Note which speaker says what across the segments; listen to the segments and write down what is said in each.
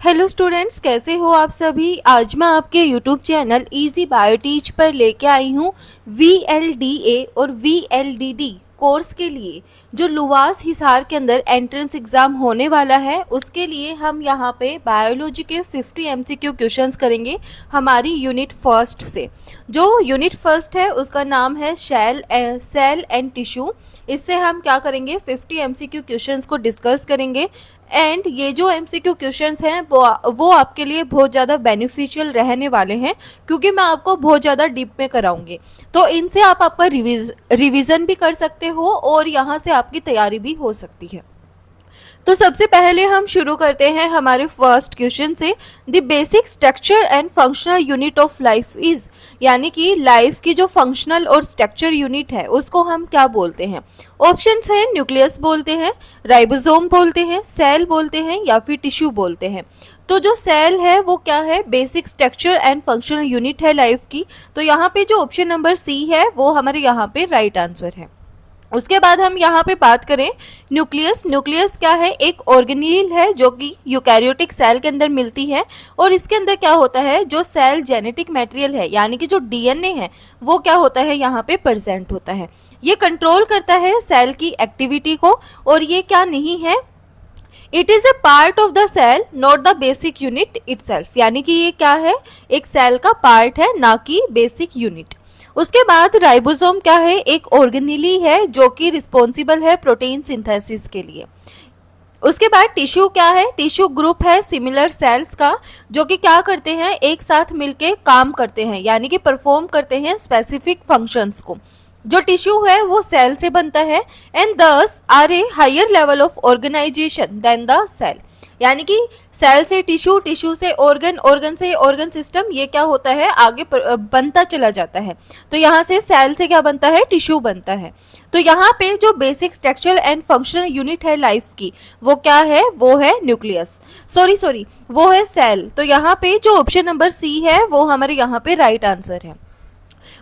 Speaker 1: Hello students, कैसे हो आप सभी। आज मैं आपके यूट्यूब चैनल इजी बायोटीच पर लेके आई हूँ VLDA और VLDD कोर्स के लिए जो लुवास हिसार के अंदर एंट्रेंस एग्ज़ाम होने वाला है। उसके लिए हम यहाँ पे बायोलॉजी के 50 MCQ क्वेश्चंस करेंगे हमारी यूनिट फर्स्ट से। जो यूनिट फर्स्ट है उसका नाम है सेल एंड टिश्यू। इससे हम क्या करेंगे, 50 MCQ क्वेश्चंस को डिस्कस करेंगे। एंड ये जो MCQ क्वेश्चंस हैं वो आपके लिए बहुत ज़्यादा बेनिफिशियल रहने वाले हैं, क्योंकि मैं आपको बहुत ज़्यादा डीप में कराऊंगी। तो इनसे आप आपका रिवीजन भी कर सकते हो और यहाँ से आपकी तैयारी भी हो सकती है। तो सबसे पहले हम शुरू करते हैं हमारे फर्स्ट क्वेश्चन से। The basic structure and functional unit of life is, यानी कि लाइफ की जो फंक्शनल और स्ट्रक्चर यूनिट है उसको हम क्या बोलते हैं। ऑप्शंस हैं, न्यूक्लियस बोलते हैं, राइबोसोम बोलते हैं, सेल बोलते हैं या फिर टिश्यू बोलते हैं। तो जो सेल है वो क्या है, basic structure and functional unit है लाइफ की। तो यहाँ पे जो ऑप्शन नंबर सी है वो हमारे यहाँ पे राइट आंसर है। उसके बाद हम यहाँ पे बात करें न्यूक्लियस। न्यूक्लियस क्या है, एक ऑर्गेनील है जो कि यूकैरियोटिक सेल के अंदर मिलती है। और इसके अंदर क्या होता है, जो सेल जेनेटिक मटेरियल है यानी कि जो DNA है वो क्या होता है, यहाँ पे प्रेजेंट होता है। ये कंट्रोल करता है सेल की एक्टिविटी को। और ये क्या नहीं है, it is a part of the cell not the basic unit itself, यानी कि ये क्या है, एक सेल का पार्ट है ना कि बेसिक यूनिट। उसके बाद राइबोसोम क्या है, एक ऑर्गेनेली है जो कि रिस्पॉन्सिबल है प्रोटीन सिंथेसिस के लिए। उसके बाद टिश्यू क्या है, टिश्यू ग्रुप है सिमिलर सेल्स का जो कि क्या करते हैं, एक साथ मिलके काम करते हैं यानी कि परफॉर्म करते हैं स्पेसिफिक फंक्शंस को। जो टिश्यू है वो सेल से बनता है and these are a higher level of organisation than the cell, यानी कि सेल से टिश्यू, टिश्यू से ऑर्गन, ऑर्गन से ऑर्गन सिस्टम, ये क्या होता है आगे बनता चला जाता है। तो यहाँ से सेल से क्या बनता है, टिश्यू बनता है। तो यहाँ पे जो basic structure and functional unit है लाइफ की वो क्या है, वो है न्यूक्लियस, सॉरी वो है सेल। तो यहाँ पे जो ऑप्शन नंबर सी है वो हमारे यहाँ पे राइट आंसर है।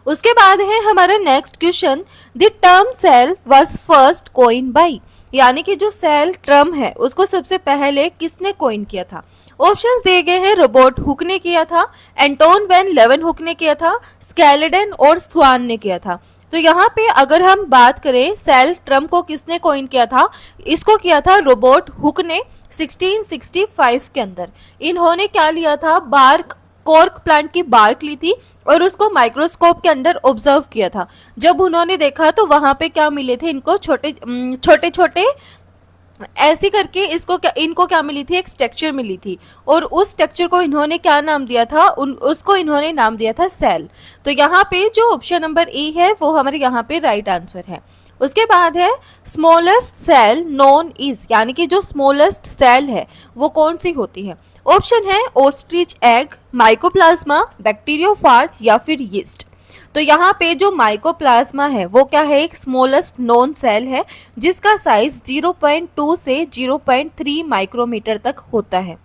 Speaker 1: उसके बाद है हमारा next question, the term cell was first coined by, यानी कि जो सेल टर्म है उसको सबसे पहले किसने कॉइन किया था। ऑप्शंस दिए गए हैं, रोबर्ट हुक ने किया था, एंटोन वैन लेeuwenhoek ने किया था, स्केलेडन और स्वान ने किया था। तो यहाँ पे अगर हम बात करें सेल टर्म को किसने कॉइन किया था, इसको किया था रोबर्ट हुक ने 1665 के अंदर। इन्होंने क्या लिया था, बार्क, कॉर्क प्लांट की बार्क ली थी और उसको माइक्रोस्कोप के अंदर ऑब्जर्व किया था। जब उन्होंने देखा तो वहां पे क्या मिले थे, इनको छोटे छोटे ऐसे करके इनको क्या मिली थी, एक स्ट्रक्चर मिली थी। और उस स्ट्रक्चर को इन्होंने क्या नाम दिया था, उसको इन्होंने नाम दिया था सेल। तो यहाँ पे जो ऑप्शन नंबर ए है वो हमारे यहाँ पे राइट आंसर है। उसके बाद है स्मॉलेस्ट सेल नोन इज, यानी कि जो स्मॉलेस्ट सेल है वो कौन सी होती है। ऑप्शन है ओस्ट्रिच एग, माइकोप्लाज्मा, बैक्टीरियोफाज या फिर यीस्ट। तो यहाँ पे जो माइकोप्लाज्मा है वो क्या है, एक स्मॉलेस्ट नोन सेल है जिसका साइज 0.2 से 0.3 माइक्रोमीटर तक होता है।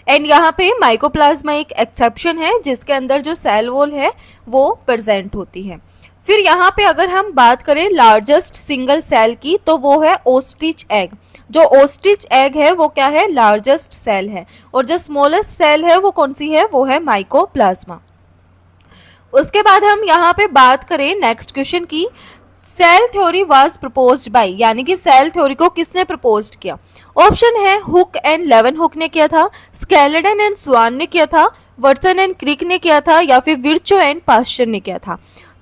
Speaker 1: एंड यहाँ पे माइकोप्लाज्मा एक एक्सेप्शन है जिसके अंदर जो सेल वॉल है वो प्रेजेंट होती है। फिर यहाँ पे अगर हम बात करें लार्जेस्ट सिंगल सेल की तो वो है ओस्ट्रिच एग। जो ओस्ट्रिच एग है वो क्या है, लार्जेस्ट सेल है। और जो स्मॉलेस्ट सेल है वो कौन सी है, वो है माइकोप्लाज्मा। उसके बाद हम यहाँ पे बात करें नेक्स्ट क्वेश्चन की, cell theory was proposed by, यानी कि सेल थ्योरी को किसने प्रपोज्ड किया। ऑप्शन है हुक एंड लेeuwenhoek ने किया था, स्केलेडन एंड स्वान ने किया था, वाटसन एंड क्रिक ने किया था या फिर विर्चो एंड पास्चर ने किया था।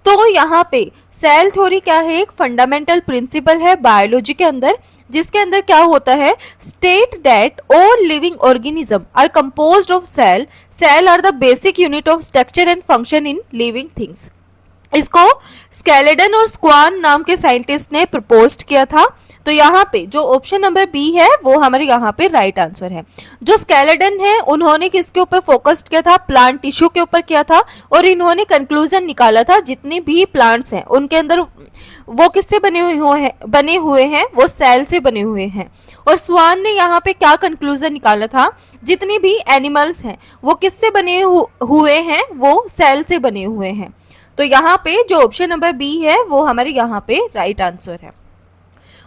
Speaker 1: तो यहाँ पे सेल थ्योरी क्या है, एक फंडामेंटल प्रिंसिपल है बायोलॉजी के अंदर, जिसके अंदर क्या होता है, state that all living organism are composed of cell, cell are the basic unit of structure and function in living things. इसको स्केलेडन और स्क्वान नाम के साइंटिस्ट ने प्रपोज किया था। तो यहाँ पे जो ऑप्शन नंबर बी है वो हमारे यहाँ पे राइट आंसर है। जो स्केलेडन है उन्होंने किसके ऊपर फोकस किया था, प्लांट टिश्यू के ऊपर किया था। और इन्होंने कंक्लूजन निकाला था जितने भी प्लांट्स हैं उनके अंदर वो किससे बने हुए हैं, वो सेल से बने हुए हैं। और स्वान ने यहाँ पे क्या कंक्लूजन निकाला था, जितनी भी एनिमल्स हैं वो किससे बने हुए हैं, वो सेल से बने हुए हैं। तो यहाँ पे जो ऑप्शन नंबर बी है वो हमारे यहाँ पे राइट आंसर है।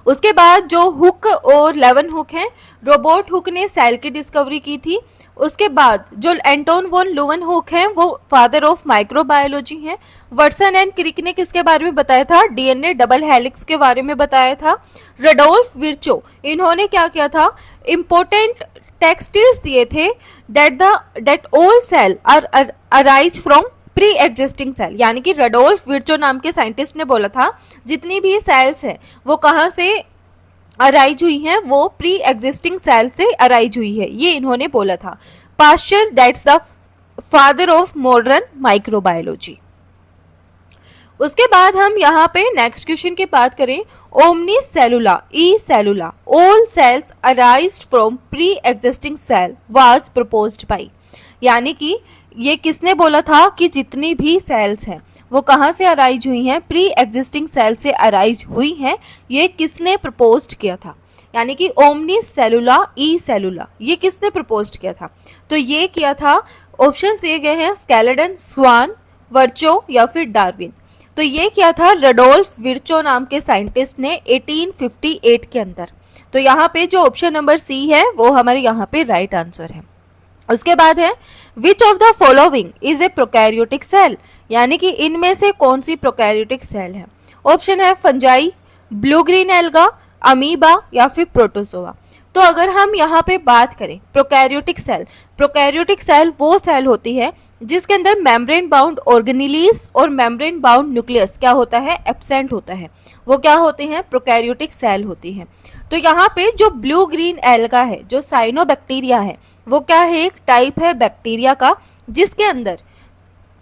Speaker 1: उसके बाद जो हुक और लेवन हुक हैं, रोबोट हुक ने सेल की डिस्कवरी की थी। उसके बाद जो एंटोन वॉन लुवन हुक हैं वो फादर ऑफ माइक्रोबायोलॉजी हैं। वाटसन एंड क्रिक ने किसके बारे में बताया था? डीएनए डबल हेलिक्स के बारे में बताया था। रडोल्फ विर्चो, इन्होंने क्या किया था? इंपॉर्टेंट टेक्सट्स दिए थे that all cell are arise from pre existing cell, यानी कि रडोल्फ विर्चो नाम के साइंटिस्ट ने बोला था जितनी भी सेल्स हैं वो कहाँ से अराइज हुई हैं? वो प्री एग्जिस्टिंग सेल से अराइज हुई है, ये इन्होंने बोला था। Pasteur, that's the father of modern microbiology. उसके बाद हम यहाँ पे नेक्स्ट क्वेश्चन की बात करें, ओमनी सेलुला ई सेलुला all cells arised from pre existing cell was proposed by, यानी कि ये किसने बोला था कि जितनी भी सेल्स हैं वो कहाँ से अराइज हुई हैं? प्री एग्जिस्टिंग सेल से अराइज हुई हैं। ये किसने प्रपोज्ड किया था? यानी कि ओमनी सेलुला ई सेलुला ये किसने प्रपोज्ड किया था? तो ये किया था, ऑप्शंस दिए गए हैं, स्केलेटन, स्वान, वर्चो या फिर डार्विन। तो ये किया था रडोल्फ विर्चो नाम के साइंटिस्ट ने 1858 के अंदर। तो यहाँ पे जो ऑप्शन नंबर सी है वो हमारे यहाँ पे राइट आंसर है। उसके बाद है which of the following is a prokaryotic cell, यानी कि इनमें से कौन सी प्रोकैरियोटिक सेल है? ऑप्शन है fungi, blue green alga, amoeba या फिर प्रोटोजोआ। तो अगर हम यहाँ पे बात करें प्रोकैरियोटिक सेल वो सेल होती है जिसके अंदर मेम्ब्रेन बाउंड ऑर्गेनेलीज और मेम्ब्रेन बाउंड न्यूक्लियस क्या होता है? एब्सेंट होता है। वो क्या होते हैं? प्रोकैरियोटिक सेल होती हैं। तो यहाँ पे जो ब्लू ग्रीन एल्गा है, जो साइनोबैक्टीरिया है, वो क्या है? एक टाइप है बैक्टीरिया का जिसके अंदर,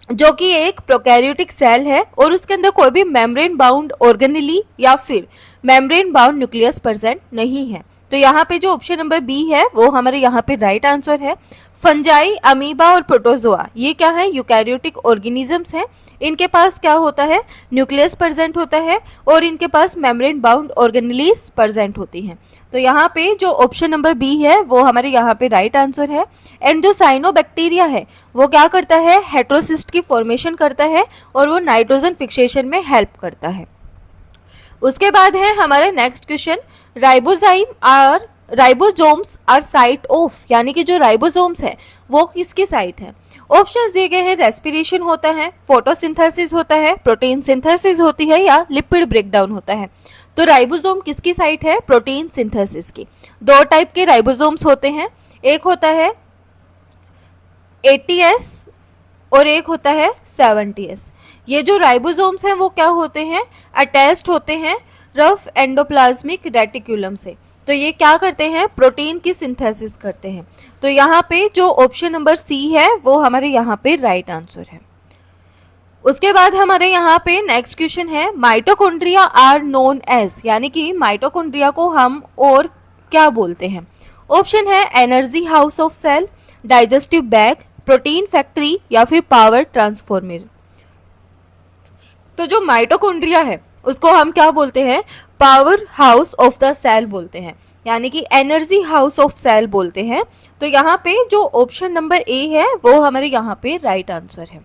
Speaker 1: जो कि एक प्रोकैरियोटिक सेल है और उसके अंदर कोई भी मेम्ब्रेन बाउंड ऑर्गेनेली या फिर मेम्ब्रेन बाउंड न्यूक्लियस प्रेजेंट नहीं है। तो यहाँ पे जो ऑप्शन नंबर बी है वो हमारे यहाँ पे राइट आंसर है। फंजाई, अमीबा और प्रोटोजोआ ये क्या है? यूकैरियोटिक ऑर्गेनिजम्स हैं। इनके पास क्या होता है? न्यूक्लियस प्रेजेंट होता है और इनके पास मेम्ब्रेन बाउंड ऑर्गेनेलीज प्रेजेंट होती हैं। तो यहाँ पे जो ऑप्शन नंबर बी है वो हमारे यहाँ पे राइट आंसर है। एंड जो साइनोबैक्टीरिया है वो क्या करता है? हेटेरोसिस्ट की फॉर्मेशन करता है और वो नाइट्रोजन फिक्सेशन में हेल्प करता है। उसके बाद है हमारा next question, ribosomes are site of, यानी कि जो राइबोसोम्स है वो किसकी साइट है? ऑप्शंस दिए गए हैं, रेस्पिरेशन होता है, फोटोसिंथेसिस होता है, प्रोटीन सिंथेसिस होती है या लिपिड ब्रेकडाउन होता है। तो राइबोसोम किसकी साइट है? प्रोटीन सिंथेसिस की। दो टाइप के राइबोसोम्स होते हैं, एक होता है 80S और एक होता है 70S। ये जो राइबोसोम्स हैं वो क्या होते हैं? अटैच्ड होते हैं रफ एंडोप्लाज्मिक रेटिकुलम से। तो ये क्या करते हैं? प्रोटीन की सिंथेसिस करते हैं। तो यहाँ पे जो ऑप्शन नंबर सी है वो हमारे यहाँ पे राइट आंसर है। उसके बाद हमारे यहाँ पे नेक्स्ट क्वेश्चन है, माइटोकॉन्ड्रिया आर नोन एज, यानी कि माइटोकॉन्ड्रिया को हम और क्या बोलते हैं? ऑप्शन है energy house of cell, digestive bag, protein factory या फिर पावर ट्रांसफॉर्मर। तो जो माइटोकॉन्ड्रिया है उसको हम क्या बोलते हैं? Power house of the cell बोलते हैं, यानी कि एनर्जी हाउस ऑफ सेल बोलते हैं। तो यहाँ पे जो ऑप्शन नंबर ए है वो हमारे यहाँ पे राइट आंसर है।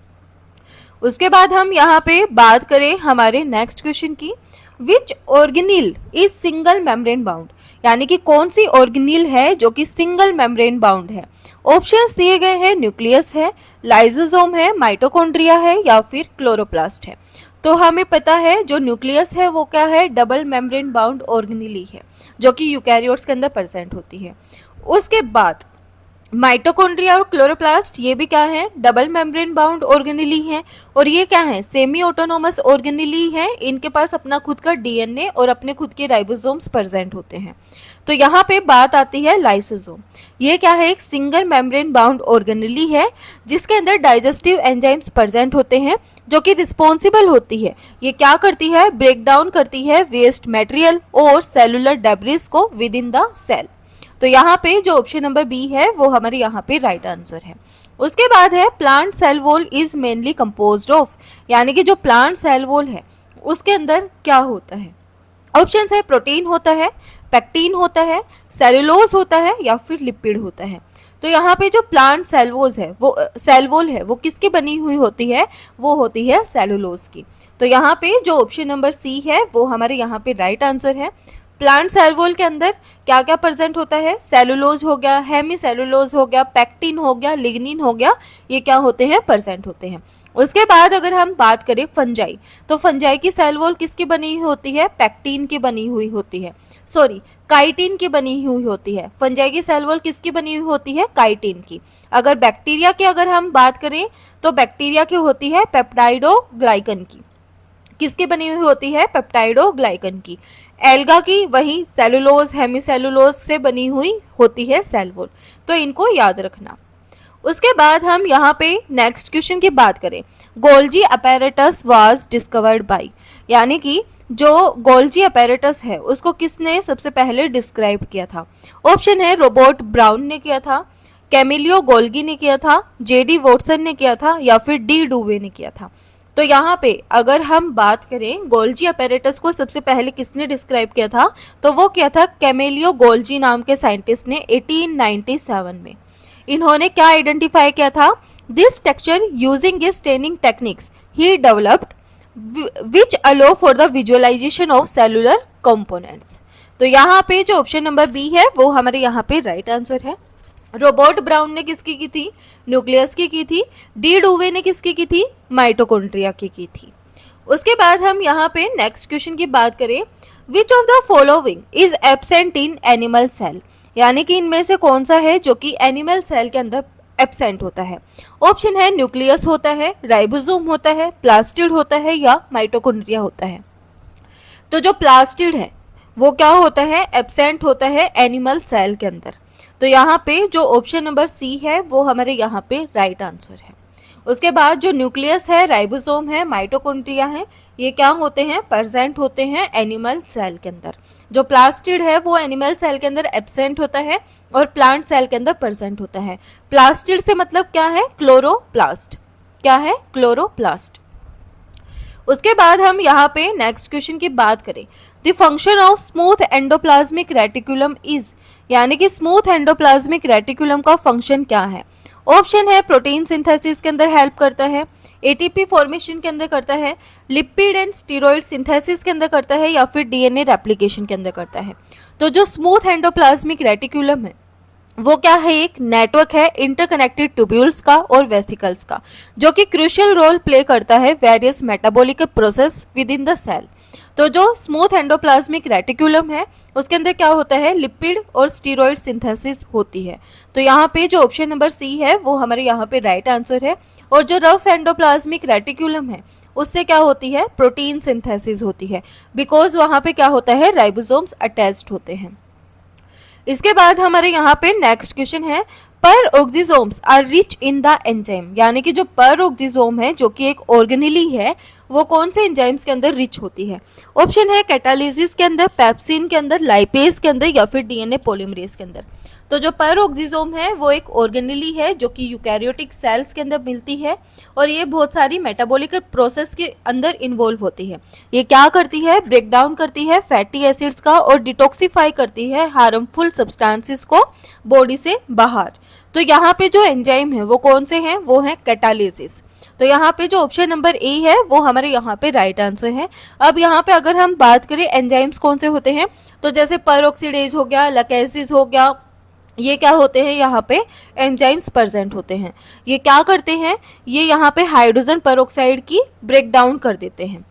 Speaker 1: उसके बाद हम यहाँ पे बात करें हमारे नेक्स्ट क्वेश्चन की, विच ऑर्गेनील इज सिंगल मेम्ब्रेन बाउंड, यानी कि कौन सी ऑर्गेनील है जो कि सिंगल मेम्ब्रेन बाउंड है? ऑप्शंस दिए गए हैं, न्यूक्लियस है, लाइसोसोम है, माइटोकॉन्ड्रिया है या फिर क्लोरोप्लास्ट है। तो हमें पता है जो न्यूक्लियस है वो क्या है? डबल मेम्ब्रेन बाउंड ऑर्गेनेली है जो कि यूकैरियोट्स के अंदर प्रेजेंट होती है। उसके बाद माइटोकॉन्ड्रिया और क्लोरोप्लास्ट ये भी क्या है? डबल मेम्ब्रेन बाउंड ऑर्गेनेली हैं और ये क्या है? सेमी ऑटोनोमस ऑर्गेनेली हैं। इनके पास अपना खुद का डीएनए और अपने खुद के राइबोसोम्स प्रेजेंट होते हैं। तो यहाँ पे बात आती है लाइसोसोम। ये क्या है? एक सिंगल मेम्ब्रेन बाउंड ऑर्गेनेली है जिसके अंदर डाइजेस्टिव एंजाइम्स प्रेजेंट होते हैं जो कि रिस्पॉन्सिबल होती है। ये क्या करती है? ब्रेक डाउन करती है वेस्ट मटेरियल और सेलुलर डेब्रिस को विद इन द सेल। तो यहाँ पे जो ऑप्शन नंबर बी है वो हमारे यहाँ पे राइट आंसर है। उसके बाद है plant cell wall is mainly composed of, यानी कि जो प्लांट सेल वॉल है उसके अंदर क्या होता है? ऑप्शंस है प्रोटीन होता है, पेक्टिन होता है, सेलुलोज होता है या फिर लिपिड होता है। तो यहाँ पे जो प्लांट सेल वॉल है वो किसकी बनी हुई होती है? वो होती है सेलुलोज की। तो यहाँ पे जो ऑप्शन नंबर सी है वो हमारे यहाँ पे राइट आंसर है। प्लांट सेल वॉल के अंदर क्या क्या प्रेजेंट होता है, सेलुलोज हो गया, हेमी सेलुलोज हो गया, पेक्टिन हो गया, लिग्निन हो गया, ये क्या होते हैं, प्रेजेंट होते हैं। उसके बाद अगर हम बात करें फंजाई, तो फंजाई की सेल वॉल किसकी बनी हुई होती है, पेक्टिन की बनी हुई होती है, सॉरी काइटिन की बनी हुई होती है। फंजाई की सेल वॉल किसकी बनी हुई होती है, काइटिन की। अगर बैक्टीरिया की अगर हम बात करें तो बैक्टीरिया की होती है पेप्टाइडोग्लाइकन की, किसकी बनी हुई होती है, पेप्टाइडोग्लाइकन की। एल्गा की वही सेलुलोज हेमीसेलुलोज से बनी हुई होती है सेल वॉल, तो इनको याद रखना। उसके बाद हम यहाँ पे नेक्स्ट क्वेश्चन की बात करें, Golgi apparatus was discovered by, यानी कि जो गोल्जी अपैरेटस है उसको किसने सबसे पहले डिस्क्राइब किया था। ऑप्शन है रोबर्ट ब्राउन ने किया था, कैमिलियो गोल्गी ने किया था, जेडी वॉटसन ने किया था, या फिर डी डुवे ने किया था। तो यहाँ पे अगर हम बात करें गोल्जी अपैरेटस को सबसे पहले किसने डिस्क्राइब किया था, तो वो किया था कैमिलियो गोल्जी नाम के साइंटिस्ट ने 1897 में। इन्होंने क्या आइडेंटिफाई किया था, this structure using his training techniques he developed which allow for the visualisation of cellular components. तो यहाँ पे जो ऑप्शन नंबर बी है वो हमारे यहाँ पे राइट आंसर है। रोबर्ट ब्राउन ने किसकी की थी, न्यूक्लियस की थी। डी डुवे ने किसकी की थी, माइटोकॉन्ड्रिया की थी। उसके बाद हम यहाँ पे नेक्स्ट क्वेश्चन की बात करें, which of the following is absent in animal cell, यानी कि इनमें से कौन सा है जो कि एनिमल सेल के अंदर एब्सेंट होता है। ऑप्शन है न्यूक्लियस होता है, राइबोसोम होता है, प्लास्टिड होता है, या माइटोकॉन्ड्रिया होता है। तो जो प्लास्टिड है वो क्या होता है, एब्सेंट होता है एनिमल सेल के अंदर। तो यहाँ पे जो ऑप्शन नंबर सी है वो हमारे यहाँ पे राइट आंसर है। उसके बाद जो न्यूक्लियस है, राइबोसोम है, माइटोकॉन्ड्रिया है, ये क्या होते हैं, प्रेजेंट होते हैं एनिमल सेल के अंदर। जो प्लास्टिड है वो एनिमल सेल के अंदर एब्सेंट होता है और प्लांट सेल के अंदर प्रेजेंट होता है। प्लास्टिड से मतलब क्या है, क्लोरोप्लास्ट, क्या है, क्लोरोप्लास्ट। उसके बाद हम यहाँ पे नेक्स्ट क्वेश्चन की बात करें, the function of smooth endoplasmic reticulum is, यानी कि स्मूथ एंडोप्लाज्मिक रेटिकुलम का फंक्शन क्या है। ऑप्शन है प्रोटीन सिंथेसिस के अंदर हेल्प करता है, एटीपी फॉर्मेशन के अंदर करता है, लिपिड एंड स्टीरॉइड सिंथेसिस के अंदर करता है, या फिर डीएनए रेप्लिकेशन के अंदर करता है। तो जो स्मूथ एंडोप्लाज्मिक रेटिकुलम है वो क्या है, एक नेटवर्क है इंटरकनेक्टेड ट्यूब्यूल्स का और वेसिकल्स का, जो कि क्रूशियल रोल प्ले करता है various metabolic process within the cell. तो जो स्मूथ एंडोप्लाज्मिक रेटिकुलम है उसके अंदर क्या होता है, लिपिड और स्टीरॉइड सिंथेसिस होती है। तो यहाँ पे जो ऑप्शन नंबर सी है वो हमारे यहाँ पे राइट आंसर है। और जो रफ एंडोप्लाज्मिक रेटिकुलम है उससे क्या होती है, प्रोटीन सिंथेसिस होती है, बिकॉज वहाँ पे क्या होता है, राइबोसोम्स अटैच्ड होते हैं। इसके बाद हमारे यहाँ पे नेक्स्ट क्वेश्चन है, पर oxysomes are rich in the enzyme, यानी कि जो पर ऑक्सीसोम है जो कि एक ऑर्गेनेली है वो कौन से एंजाइम्स के अंदर रिच होती है। ऑप्शन है कैटालिसिस के अंदर, पेप्सिन के अंदर, लाइपेज के अंदर, या फिर डीएनए पॉलीमरेज के अंदर। तो जो पर ऑक्सीसोम है वो एक ऑर्गेनेली है जो कि यूकैरियोटिक सेल्स के अंदर मिलती है और ये बहुत सारी मेटाबॉलिक प्रोसेस के अंदर इन्वॉल्व होती है। ये क्या करती है, ब्रेक डाउन करती है फैटी एसिड्स का और डिटॉक्सिफाई करती है हार्मफुल सब्सटेंसेस को बॉडी से बाहर। तो यहाँ पे जो एंजाइम है वो कौन से हैं, वो है कैटालिसिस। तो यहाँ पे जो ऑप्शन नंबर ए है वो हमारे यहाँ पे राइट आंसर है। अब यहाँ पे अगर हम बात करें एंजाइम्स कौन से होते हैं, तो जैसे परऑक्सीडेज हो गया, लैकेसिस हो गया, ये क्या होते हैं, यहाँ पे एंजाइम्स प्रेजेंट होते हैं। ये क्या करते हैं, ये यहाँ पे हाइड्रोजन पेरोक्साइड की ब्रेक डाउन कर देते हैं।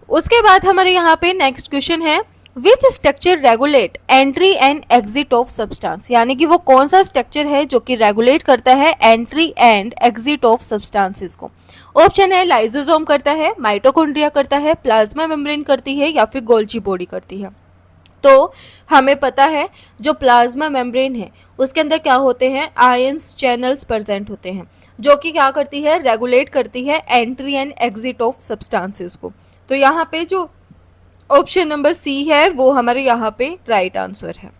Speaker 1: उसके बाद हमारे यहाँ पे नेक्स्ट क्वेश्चन है, which structure regulate entry and exit of substance, यानी कि वो कौन सा स्ट्रक्चर है जो कि रेगुलेट करता है entry and exit of substances को। ऑप्शन है लाइसोसोम करता है, माइटोकॉन्ड्रिया करता है, प्लाज्मा मेम्ब्रेन करती है, या फिर गोल्जी बॉडी करती है। तो हमें पता है जो प्लाज्मा मेम्ब्रेन है उसके अंदर क्या होते हैं, आयंस चैनल्स प्रेजेंट होते हैं जो कि क्या करती है, रेगुलेट करती है entry and exit of substances को। तो यहाँ पे जो ऑप्शन नंबर सी है वो हमारे यहाँ पे राइट आंसर है।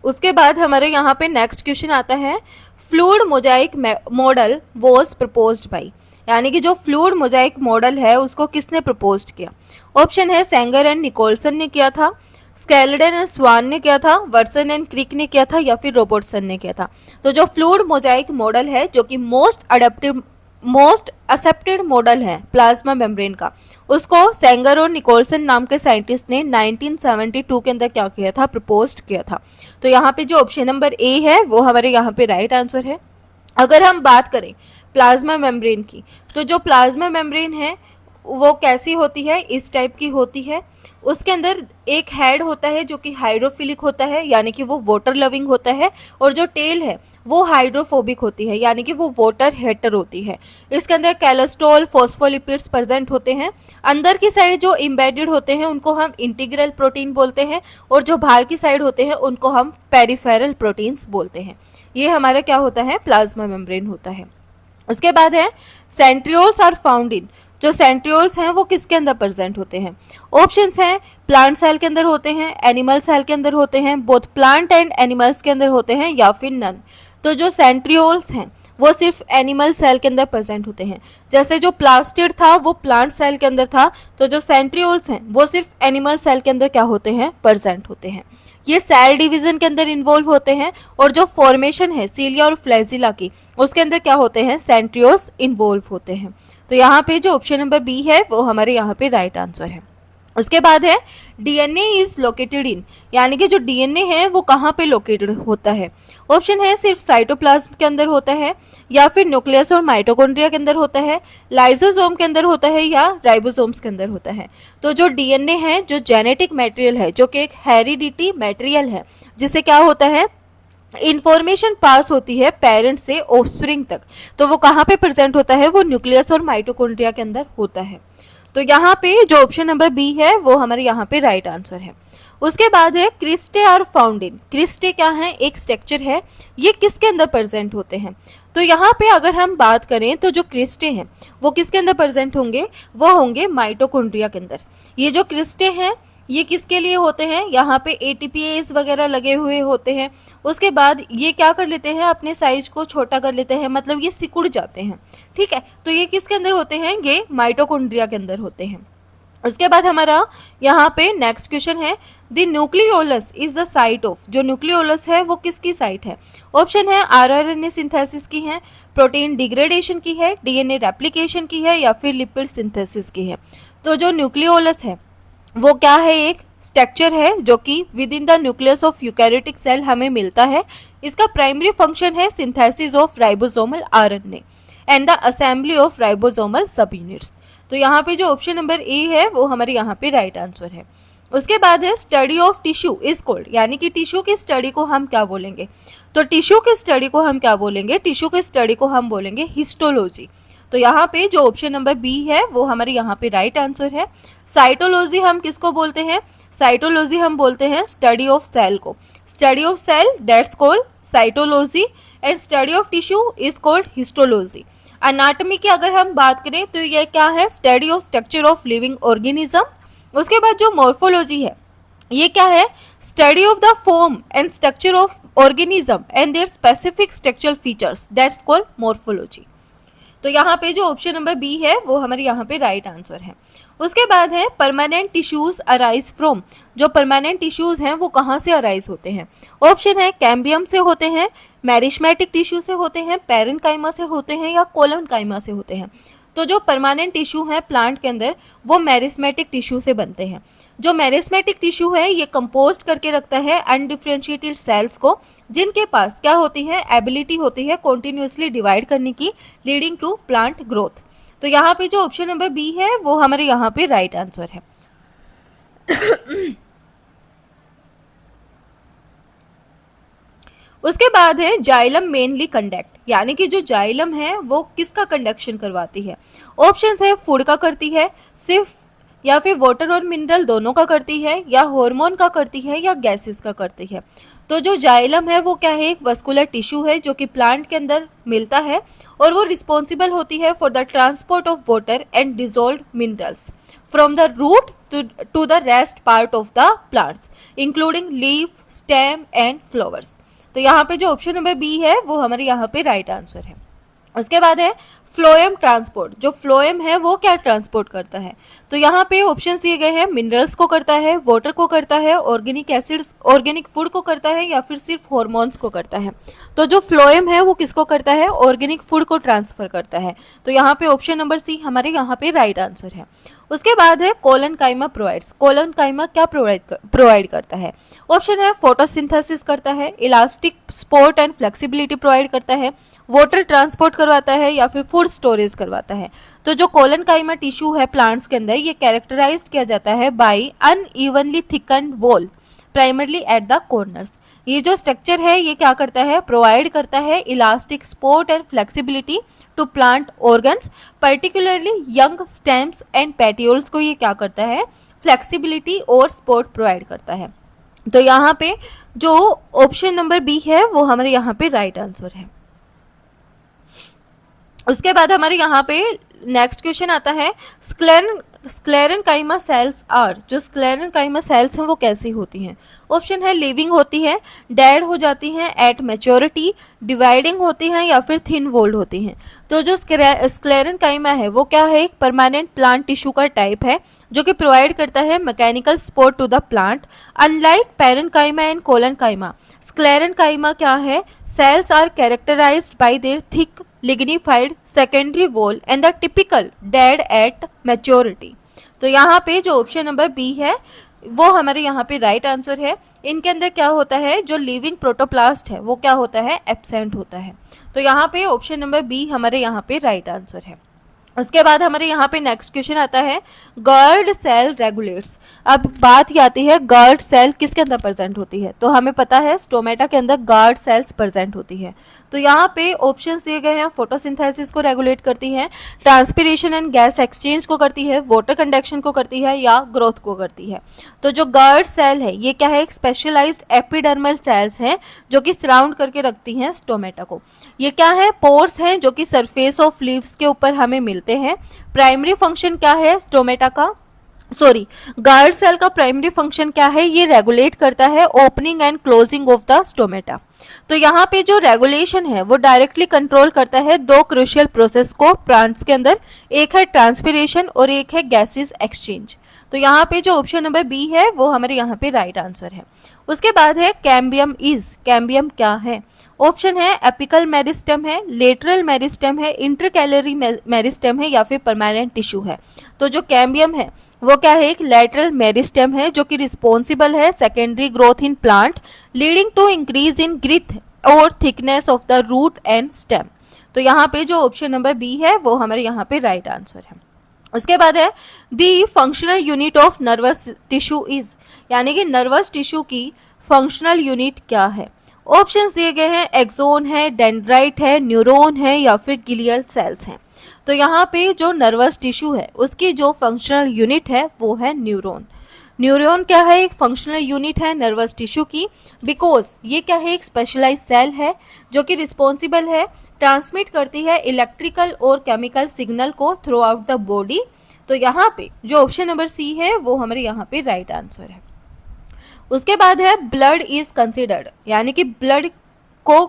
Speaker 1: उसके बाद हमारे यहाँ पे नेक्स्ट क्वेश्चन आता है, fluid Mosaic model was proposed by, यानी कि जो फ्लूइड मोजाइक मॉडल है उसको किसने प्रपोज किया। ऑप्शन है सेंगर एंड निकोलसन ने किया था, स्केल्डन एंड स्वान ने किया था, वर्सन एंड क्रिक ने किया था, या फिर रॉबर्टसन ने किया था। तो जो फ्लूइड मोजाइक मॉडल है जो कि most adaptive most accepted model है प्लाज्मा मेम्ब्रेन का, उसको सेंगर और निकोलसन नाम के साइंटिस्ट ने 1972 के अंदर क्या किया था, प्रपोज्ड किया था। तो यहाँ पे जो ऑप्शन नंबर ए है वो हमारे यहाँ पे राइट आंसर है। अगर हम बात करें प्लाज्मा मेम्ब्रेन की, तो जो प्लाज्मा मेम्ब्रेन है वो कैसी होती है, इस टाइप की होती है। उसके अंदर एक हेड होता है जो कि हाइड्रोफिलिक होता है, यानी कि वो वाटर लविंग होता है, और जो टेल है वो हाइड्रोफोबिक होती है, यानी कि वो वाटर हेटर होती है। इसके अंदर कोलेस्ट्रॉल, फॉस्फोलिपिड्स प्रेजेंट होते हैं। अंदर की साइड जो इम्बेडेड होते हैं उनको हम इंटीग्रल प्रोटीन बोलते हैं, और जो बाहर की साइड होते हैं उनको हम पेरिफेरल प्रोटीन्स बोलते हैं। ये हमारा क्या होता है, प्लाज्मा मेम्ब्रेन होता है। उसके बाद है सेंट्रियोल्स आर फाउंड इन, जो सेंट्रियोल्स हैं वो किसके अंदर प्रेजेंट होते हैं। ऑप्शंस हैं प्लांट सेल के अंदर होते हैं, एनिमल सेल के अंदर होते हैं, बोथ प्लांट एंड एनिमल्स के अंदर होते हैं, या फिर नन। तो जो सेंट्रियोल्स हैं वो सिर्फ एनिमल सेल के अंदर प्रेजेंट होते हैं। जैसे जो प्लास्टिड था वो प्लांट सेल के अंदर था, तो जो सेंट्रियोल्स हैं वो सिर्फ एनिमल सेल के अंदर क्या होते हैं, प्रेजेंट होते हैं। ये सेल डिवीजन के अंदर इन्वॉल्व होते हैं, और जो फॉर्मेशन है सीलिया और फ्लैजिला की, उसके अंदर क्या होते हैं, सेंट्रियोल्स इन्वॉल्व होते हैं। तो यहाँ पे जो ऑप्शन नंबर बी है वो हमारे यहाँ पे राइट आंसर है। उसके बाद है डीएनए इज लोकेटेड इन, यानी कि जो डीएनए है वो कहाँ पे लोकेटेड होता है। ऑप्शन है सिर्फ साइटोप्लाज्म के अंदर होता है, या फिर न्यूक्लियस और माइटोकॉन्ड्रिया के अंदर होता है, लाइसोसोम के अंदर होता है, या राइबोसोम्स के अंदर होता है। तो जो डीएनए है, जो जेनेटिक मटेरियल है, जो कि एक हेरिडिटी मटेरियल है, जिसे क्या होता है, इंफॉर्मेशन पास होती है पेरेंट से ऑफस्प्रिंग तक, तो वो कहाँ पे प्रेजेंट होता है, वो न्यूक्लियस और माइटोकॉन्ड्रिया के अंदर होता है। तो यहाँ पे जो ऑप्शन नंबर बी है वो हमारे यहाँ पे राइट आंसर है। उसके बाद है cristae are found in, cristae क्या है, एक स्ट्रक्चर है, ये किसके अंदर प्रेजेंट होते हैं। तो यहाँ पे अगर हम बात करें तो जो क्रिस्टे हैं वो किसके अंदर प्रेजेंट होंगे, वो होंगे माइटोकॉन्ड्रिया के अंदर। ये जो क्रिस्टे हैं ये किसके लिए होते हैं, यहाँ पे एटीपीएस वगैरह लगे हुए होते हैं। उसके बाद ये क्या कर लेते हैं, अपने साइज को छोटा कर लेते हैं, मतलब ये सिकुड़ जाते हैं, ठीक है। तो ये किसके अंदर होते हैं, ये माइटोकॉन्ड्रिया के अंदर होते हैं। उसके बाद हमारा यहाँ पे नेक्स्ट क्वेश्चन है, the nucleolus is the site of, जो न्यूक्लियोलस है वो किसकी साइट है। ऑप्शन है आरआरएनए सिंथेसिस की है, प्रोटीन डिग्रेडेशन की है, डीएनए रेप्लिकेशन की है, या फिर लिपिड सिंथेसिस की है। तो जो न्यूक्लियोलस है वो क्या है, एक स्ट्रक्चर है जो कि within the nucleus of eukaryotic cell हमें मिलता है। इसका प्राइमरी फंक्शन है synthesis of ribosomal RNA and the assembly of ribosomal subunits. तो यहाँ पे जो ऑप्शन नंबर ए है वो हमारे यहाँ पे राइट आंसर है। उसके बाद है study of tissue is called, यानी कि टिश्यू की स्टडी को हम क्या बोलेंगे। तो टिश्यू की स्टडी को हम क्या बोलेंगे, टिश्यू की स्टडी को हम बोलेंगे हिस्टोलॉजी। तो यहाँ पे जो ऑप्शन नंबर बी है वो हमारे यहाँ पे राइट आंसर है। साइटोलॉजी हम किसको बोलते हैं, साइटोलॉजी हम बोलते हैं स्टडी ऑफ सेल को। Study of cell that's called cytology, and study of tissue is called histology. Anatomy की अगर हम बात करें तो ये क्या है, study of structure of living organism. उसके बाद जो मॉर्फोलॉजी है ये क्या है, study of the form and structure of organism and their specific structural features, that's called morphology. तो यहाँ पे जो ऑप्शन नंबर बी है वो हमारे यहाँ पे राइट आंसर है। उसके बाद है परमानेंट टिश्यूज अराइज फ्रॉम, जो परमानेंट टिश्यूज हैं वो कहाँ से अराइज होते हैं। ऑप्शन है कैम्बियम से होते हैं, मैरिस्मेटिक टिश्यू से होते हैं, पैरेन्काइमा से होते हैं, या कोलोनकाइमा से होते हैं। तो जो परमानेंट टिश्यू है प्लांट के अंदर वो मैरिस्मेटिक टिश्यू से बनते हैं। जो मैरिस्मेटिक टिश्यू है ये कंपोस्ट करके रखता है अनडिफरेंशिएटेड सेल्स को, जिनके पास क्या होती है, एबिलिटी होती है कॉन्टिन्यूसली डिवाइड करने की, लीडिंग टू प्लांट ग्रोथ। तो यहाँ पे जो ऑप्शन नंबर बी है वो हमारे यहाँ पे राइट आंसर है। उसके बाद है जाइलम मेनली कंडक्ट, यानी कि जो जाइलम है वो किसका कंडक्शन करवाती है। ऑप्शंस है फूड का करती है सिर्फ, या फिर वाटर और मिनरल दोनों का करती है, या हार्मोन का करती है, या गैसेस का करती है। तो जो जाइलम है वो क्या है, एक वस्कुलर टिश्यू है जो कि प्लांट के अंदर मिलता है, और वो रिस्पॉन्सिबल होती है for the transport of water and dissolved minerals from the root to the rest part of the plants including leaf, stem and flowers. तो यहाँ पे जो ऑप्शन नंबर बी है वो हमारे यहाँ पे राइट आंसर है। उसके बाद है फ्लोएम ट्रांसपोर्ट। जो फ्लोएम है वो क्या ट्रांसपोर्ट करता है, तो यहाँ पे ऑप्शंस दिए गए हैं, मिनरल्स को करता है, वाटर को करता है, ऑर्गेनिक एसिड्स ऑर्गेनिक फूड को करता है, या फिर सिर्फ हार्मोन्स को करता है। तो जो फ्लोएम है वो किसको करता है, ऑर्गेनिक फूड को ट्रांसफर करता है। तो यहाँ पे ऑप्शन नंबर सी हमारे यहाँ पे राइट आंसर है। उसके बाद है कोलन काइमा प्रोवाइड्स। कोलन काइमा क्या प्रोवाइड करता है, ऑप्शन है फोटोसिंथेसिस करता है, elastic support and flexibility provide करता है, वाटर ट्रांसपोर्ट करवाता है, या फिर फूड स्टोरेज करवाता है। तो जो कोलन काइमा टिश्यू है प्लांट्स के अंदर, ये कैरेक्टराइज्ड किया जाता है by unevenly thickened wall primarily at the corners. ये जो स्ट्रक्चर है ये क्या करता है, प्रोवाइड करता है elastic support and flexibility to plant organs, particularly young stems and petioles को ये क्या करता है, फ्लेक्सिबिलिटी और सपोर्ट प्रोवाइड करता है। तो यहाँ पे जो ऑप्शन नंबर बी है वो हमारे यहाँ पे राइट आंसर है। उसके बाद हमारे यहाँ पे नेक्स्ट क्वेश्चन आता है, स्क्लेरेनकाइमा सेल्स आर। जो स्क्लेरेनकाइमा सेल्स हैं वो कैसी होती हैं, ऑप्शन है लिविंग होती है, डेड हो जाती हैं एट मैच्योरिटी, डिवाइडिंग होती हैं, या फिर थिन वोल्ड होती हैं। तो जो स्क्लेरेनकाइमा है वो क्या है, एक परमानेंट प्लांट टिश्यू का टाइप है जो कि प्रोवाइड करता है mechanical support to the plant. Unlike parenchyma and collenchyma, sclerenchyma क्या है, cells are characterized by their thick lignified secondary wall and the typical dead at maturity। तो यहाँ पे जो ऑप्शन नंबर बी है वो हमारे यहाँ पे राइट आंसर है। इनके अंदर क्या होता है, जो लिविंग प्रोटोप्लास्ट है वो क्या होता है, एब्सेंट होता है। तो यहाँ पे ऑप्शन नंबर बी हमारे यहाँ पे राइट आंसर है। उसके बाद हमारे यहाँ पे नेक्स्ट क्वेश्चन आता है, गर्ड सेल रेगुलेट्स। अब बात ये आती है गर्ड सेल किसके अंदर प्रेजेंट होती है, तो हमें पता है स्टोमेटा के अंदर गर्ड सेल्स प्रेजेंट होती है। तो यहाँ पे ऑप्शंस दिए गए हैं, फोटोसिंथेसिस को रेगुलेट करती है, ट्रांसपिरेशन एंड गैस एक्सचेंज को करती है, वाटर कंडक्शन को करती है, या ग्रोथ को करती है। तो जो गर्ड सेल है ये क्या है, एक स्पेशलाइज्ड एपिडर्मल सेल्स हैं जो कि सराउंड करके रखती हैं स्टोमेटा को। ये क्या है, पोर्स हैं जो कि सरफेस ऑफ लीव्स के ऊपर हमें मिलते हैं। प्राइमरी फंक्शन क्या है स्टोमेटा का, गर्ड सेल का प्राइमरी फंक्शन क्या है, ये रेगुलेट करता है opening and closing of the stomata. तो यहाँ पे जो रेगुलेशन है वो डायरेक्टली कंट्रोल करता है दो क्रूशियल प्रोसेस को प्लांट्स के अंदर, एक है ट्रांसपिरेशन और एक है गैसेस एक्सचेंज। तो यहाँ पे जो ऑप्शन नंबर बी है वो हमारे यहाँ पे राइट आंसर है। उसके बाद है कैम्बियम इज, कैम्बियम क्या है, ऑप्शन है एपिकल मेरिस्टेम है, लेटरल मेरिस्टेम है, इंटरकैलरी मेरिस्टेम है, या फिर परमानेंट टिश्यू है। तो जो कैम्बियम है वो क्या है, एक लेटरल मेरिस्टेम है जो कि रिस्पॉन्सिबल है secondary growth in plant, leading to increase in girth और thickness of the root and stem. तो यहाँ पे जो ऑप्शन नंबर बी है वो हमारे यहाँ पे राइट आंसर है। उसके बाद है the functional unit of nervous tissue is, यानी कि नर्वस टिश्यू की फंक्शनल यूनिट क्या है। ऑप्शंस दिए गए हैं, एक्सोन है, डेंड्राइट है, न्यूरॉन है, या फिर ग्लियल सेल्स हैं। तो यहाँ पे जो नर्वस टिश्यू है उसकी जो फंक्शनल यूनिट है वो है न्यूरॉन। न्यूरॉन क्या है, एक फंक्शनल यूनिट है नर्वस टिश्यू की, बिकॉज ये क्या है, एक स्पेशलाइज सेल है जो कि रिस्पॉन्सिबल है, ट्रांसमिट करती है इलेक्ट्रिकल और केमिकल सिग्नल को थ्रू आउट द बॉडी। तो यहाँ पे जो ऑप्शन नंबर सी है वो हमारे यहाँ पे राइट आंसर है। उसके बाद है ब्लड इज कंसिडर्ड, यानी कि ब्लड को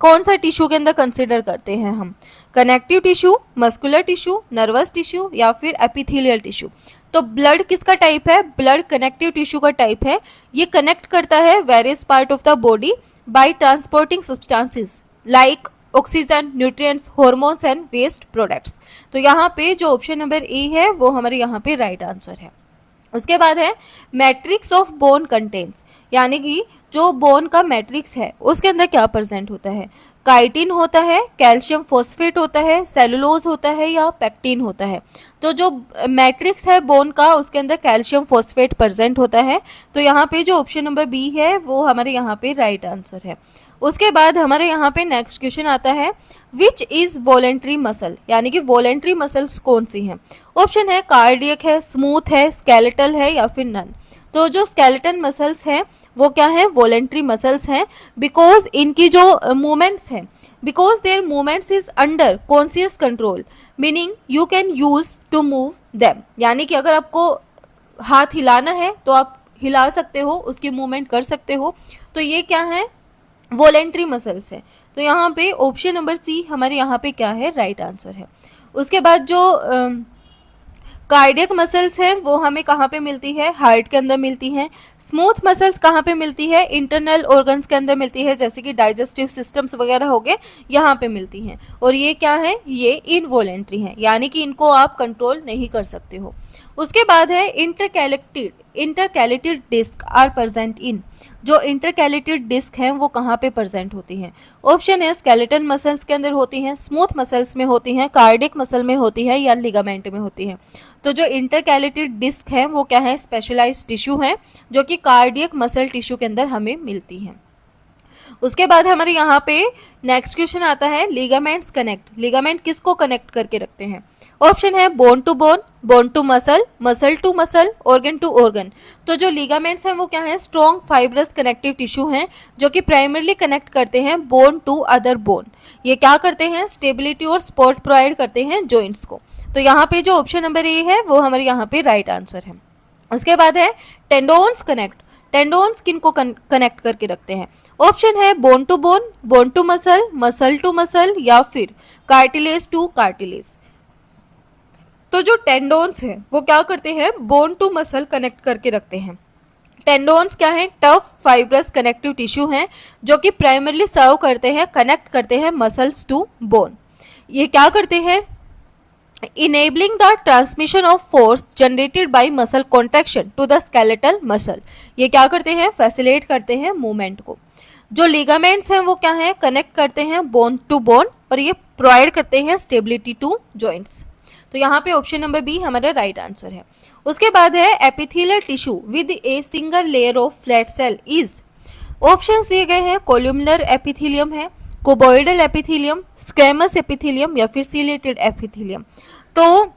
Speaker 1: कौन सा टिश्यू के अंदर कंसिडर करते हैं हम, connective tissue, muscular tissue, nervous tissue, या फिर एपिथेलियल टिश्यू। तो ब्लड किसका टाइप है, ब्लड कनेक्टिव टिश्यू का टाइप है। ये कनेक्ट करता है various part of the body by transporting substances like oxygen, nutrients, hormones and waste products. तो यहाँ पे जो ऑप्शन नंबर ए है वो हमारे यहाँ पे राइट आंसर है। उसके बाद है मैट्रिक्स ऑफ बोन कंटेंट्स, यानी कि जो बोन का मैट्रिक्स है उसके अंदर क्या प्रेजेंट होता है, काइटिन होता है, कैल्शियम फॉस्फेट होता है, सेलुलोज होता है, या पेक्टिन होता है। तो जो मैट्रिक्स है बोन का उसके अंदर कैल्शियम फॉस्फेट प्रेजेंट होता है। तो यहाँ पे जो ऑप्शन नंबर बी है वो हमारे यहाँ पे राइट आंसर है। उसके बाद हमारे यहाँ पे नेक्स्ट क्वेश्चन आता है, विच इज वॉलेंट्री मसल, यानी कि वॉलेंट्री मसल्स कौन सी हैं। ऑप्शन है कार्डियक है, स्मूथ है, स्केलेटल है, या फिर नन। तो जो स्केलेटन मसल्स हैं वो क्या है, वॉलेंट्री मसल्स हैं, बिकॉज इनकी जो मूवमेंट्स हैं, because their movements is under conscious control, meaning you can use to move them. यानी कि अगर आपको हाथ हिलाना है तो आप हिला सकते हो, उसकी मूवमेंट कर सकते हो। तो ये क्या है, वॉलेंट्री मसल्स है। तो यहाँ पे ऑप्शन नंबर सी हमारे यहाँ पे क्या है, राइट आंसर है। उसके बाद जो कार्डियक मसल्स हैं वो हमें कहाँ पे मिलती है, हार्ट के अंदर मिलती हैं। स्मूथ मसल्स कहाँ पे मिलती है, इंटरनल ऑर्गन्स के अंदर मिलती है, जैसे कि डाइजेस्टिव सिस्टम्स वगैरह हो गए, यहाँ पे मिलती हैं। और ये क्या है, ये इनवॉलेंट्री हैं, यानी कि इनको आप कंट्रोल नहीं कर सकते हो। उसके बाद है intercalated disc are present in. जो इंटरकैलेटेड डिस्क हैं वो कहाँ पे प्रेजेंट होती हैं? ऑप्शन है स्केलेटन मसल्स के अंदर होती हैं, स्मूथ मसल्स में होती हैं, कार्डियक मसल में होती है, या लिगामेंट में होती हैं। तो जो इंटरकैलेटेड डिस्क हैं वो क्या है, स्पेशलाइज्ड टिश्यू हैं, जो कि कार्डियक मसल टिश्यू के अंदर हमें मिलती हैं। उसके बाद हमारे यहाँ पे नेक्स्ट क्वेश्चन आता है, लिगामेंट्स कनेक्ट। लिगामेंट किसको कनेक्ट करके रखते हैं? ऑप्शन है bone to bone, bone to muscle, muscle to muscle, organ to organ. तो जो लिगामेंट्स हैं वो क्या है, स्ट्रॉन्ग फाइब्रस कनेक्टिव टिश्यू हैं, जो कि प्राइमरली कनेक्ट करते हैं बोन टू अदर बोन। ये क्या करते हैं, स्टेबिलिटी और सपोर्ट प्रोवाइड करते हैं जॉइंट्स को। तो यहाँ पे जो ऑप्शन नंबर ए है वो हमारे यहाँ पे राइट आंसर है। उसके बाद है टेंडोन्स कनेक्ट। टेंडोन्स किनको कनेक्ट करके रखते हैं? ऑप्शन है bone to bone, bone to muscle, muscle to muscle, या फिर कार्टिलेज टू कार्टिलेज। तो जो टेंडोन्स हैं वो क्या करते हैं, बोन टू मसल कनेक्ट करके रखते हैं। टेंडोन्स क्या है, टफ फाइब्रस कनेक्टिव टिश्यू हैं, जो कि प्राइमरली सर्व करते हैं, कनेक्ट करते हैं मसल्स टू बोन। ये क्या करते हैं, enabling the transmission of force generated by muscle contraction to the skeletal muscle। ये क्या करते हैं, फैसिलिटेट करते हैं मूवमेंट को। जो लिगामेंट्स हैं वो क्या है, कनेक्ट करते हैं बोन टू बोन, और ये प्रोवाइड करते हैं स्टेबिलिटी टू जॉइंट्स। तो यहाँ पे ऑप्शन नंबर बी हमारा राइट आंसर है। उसके बाद है epithelial tissue with a single layer of flat cell is. Options दिए गए हैं, कोल्यूमनर एपिथेलियम है, कोबॉइडल एपिथेलियम, स्क्वेमस एपिथेलियम, या फिर सिलेटेड एपिथेलियम। तो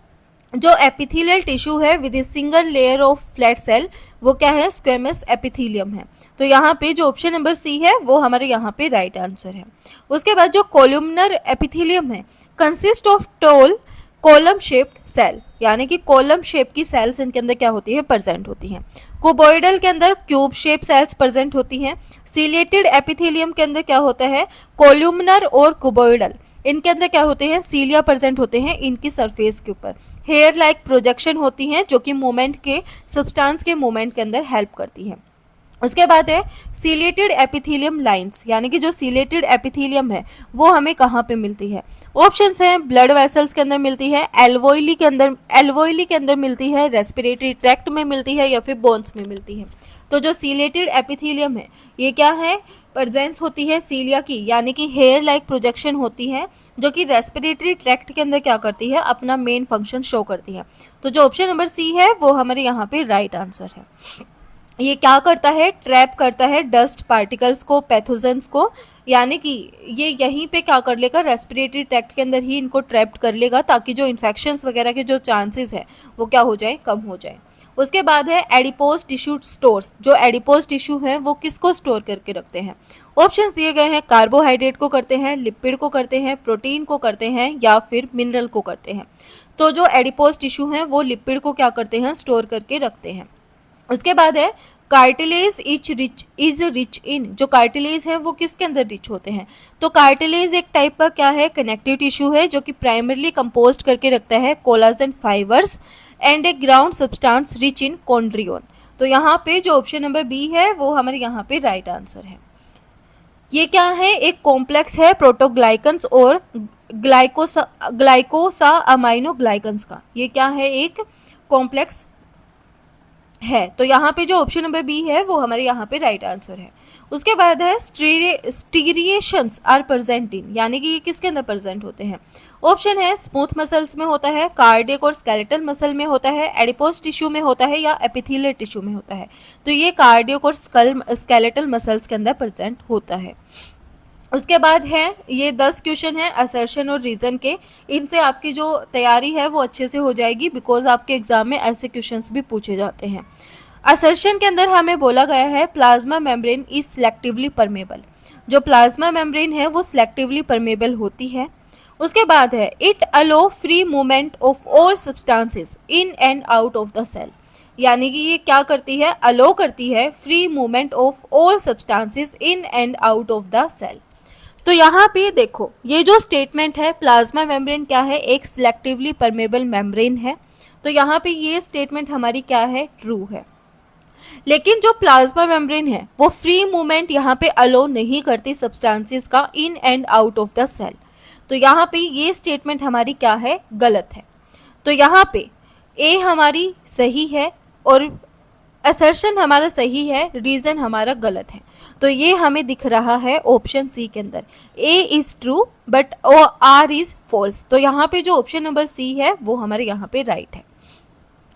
Speaker 1: जो एपिथेलियल टिश्यू है with a single layer of flat cell वो क्या है, स्क्वेमस एपिथेलियम है। तो यहाँ पे जो ऑप्शन नंबर सी है वो हमारे यहाँ पे राइट आंसर है। उसके बाद जो कोल्यूमनर एपिथेलियम है consist of tall column shaped cell, यानी कि कॉलम शेप की सेल्स इनके अंदर क्या होती है, प्रेजेंट होती हैं। कुबॉइडल के अंदर क्यूब शेप सेल्स प्रेजेंट होती हैं। सिलेटेड एपिथेलियम के अंदर क्या होता है, कोल्यूमनर और कुबॉइडल, इनके अंदर क्या होते हैं, सीलिया प्रेजेंट होते हैं इनकी सरफेस के ऊपर। हेयर लाइक प्रोजेक्शन होती हैं, जो कि मूवमेंट के सब्सटेंस के मूवमेंट के अंदर हेल्प करती हैं। उसके बाद है सिलेटेड एपिथेलियम लाइंस, यानी कि जो सिलेटेड एपिथेलियम है वो हमें कहाँ पे मिलती है? ऑप्शंस हैं, ब्लड वेसल्स के अंदर मिलती है, एल्वोइली के अंदर मिलती है, रेस्पिरेटरी ट्रैक्ट में मिलती है, या फिर बोन्स में मिलती है। तो जो सिलेटेड एपिथेलियम है ये क्या है, प्रेजेंस होती है सीलिया की, यानी कि हेयर लाइक प्रोजेक्शन होती है, जो कि रेस्पिरेटरी ट्रैक्ट के अंदर क्या करती है, अपना मेन फंक्शन शो करती है। तो जो ऑप्शन नंबर सी है वो हमारे यहाँ पे राइट आंसर है। ये क्या करता है, ट्रैप करता है डस्ट पार्टिकल्स को, पैथोजेंस को, यानी कि ये यहीं पे क्या कर लेगा, रेस्पिरेटरी ट्रैक्ट के अंदर ही इनको ट्रैप्ड कर लेगा, ताकि जो इन्फेक्शंस वगैरह के जो चांसेस है वो क्या हो जाए, कम हो जाए। उसके बाद है एडिपोज टिश्यू स्टोर्स। जो एडिपोज टिश्यू है वो किसको स्टोर करके रखते हैं? ऑप्शंस दिए गए हैं, कार्बोहाइड्रेट को करते हैं, लिपिड को करते हैं, प्रोटीन को करते हैं, या फिर मिनरल को करते हैं। तो जो एडिपोज टिश्यू हैं वो लिपिड को क्या करते हैं, स्टोर करके रखते हैं। उसके बाद है कार्टिलेज इज रिच इन। जो कार्टिलेज है वो किसके अंदर रिच होते हैं? तो कार्टिलेज एक टाइप का क्या है, कनेक्टिव टिश्यू है, जो कि प्राइमरली कंपोज करके रखता है collagen fibres and a ground substance rich in chondrin. तो यहाँ पे जो ऑप्शन नंबर बी है वो हमारे यहाँ पे राइट आंसर है। ये क्या है, एक कॉम्प्लेक्स है प्रोटोग्लाइकन्स और ग्लाइकोसा अमाइनो ग्लाइकन्स का। ये क्या है, एक कॉम्प्लेक्स है। तो यहाँ पे जो ऑप्शन नंबर बी है वो हमारे यहाँ पे राइट आंसर है। उसके बाद है स्टीरिएशंस आर प्रेजेंट इन, यानी कि ये किसके अंदर प्रेजेंट होते हैं? ऑप्शन है स्मूथ मसल्स में होता है, कार्डियक और स्केलेटल मसल में होता है, एडिपोज टिश्यू में होता है, या एपिथेलियल टिश्यू में होता है। तो ये कार्डियक और स्केलेटल मसल्स के अंदर प्रेजेंट होता है। उसके बाद है ये 10 क्वेश्चन है असर्शन और रीज़न के। इनसे आपकी जो तैयारी है वो अच्छे से हो जाएगी, बिकॉज आपके एग्जाम में ऐसे क्वेश्चंस भी पूछे जाते हैं। असर्शन के अंदर हमें बोला गया है plasma membrane is selectively permeable. जो प्लाज्मा मेम्ब्रेन है वो सिलेक्टिवली परमेबल होती है। उसके बाद है it allow free movement of all substances in and out of the cell, यानी कि ये क्या करती है, अलो करती है free movement of all substances in and out of the cell. तो यहाँ पे देखो, ये जो स्टेटमेंट है, प्लाज्मा मेम्ब्रेन क्या है, एक सिलेक्टिवली परमेबल मेम्ब्रेन है। तो यहाँ पे ये स्टेटमेंट हमारी क्या है, ट्रू है। लेकिन जो प्लाज्मा मेम्ब्रेन है वो फ्री मूवमेंट यहाँ पे अलो नहीं करती सब्सटेंसेस का in and out of the cell. तो यहाँ पे ये स्टेटमेंट हमारी क्या है, गलत है। तो यहाँ पे ए हमारी सही है और असर्शन हमारा सही है, रीजन हमारा गलत है। तो ये हमें दिख रहा है ऑप्शन सी के अंदर, A is true but R is false. तो यहाँ पे जो ऑप्शन नंबर सी है वो हमारे यहाँ पे राइट है।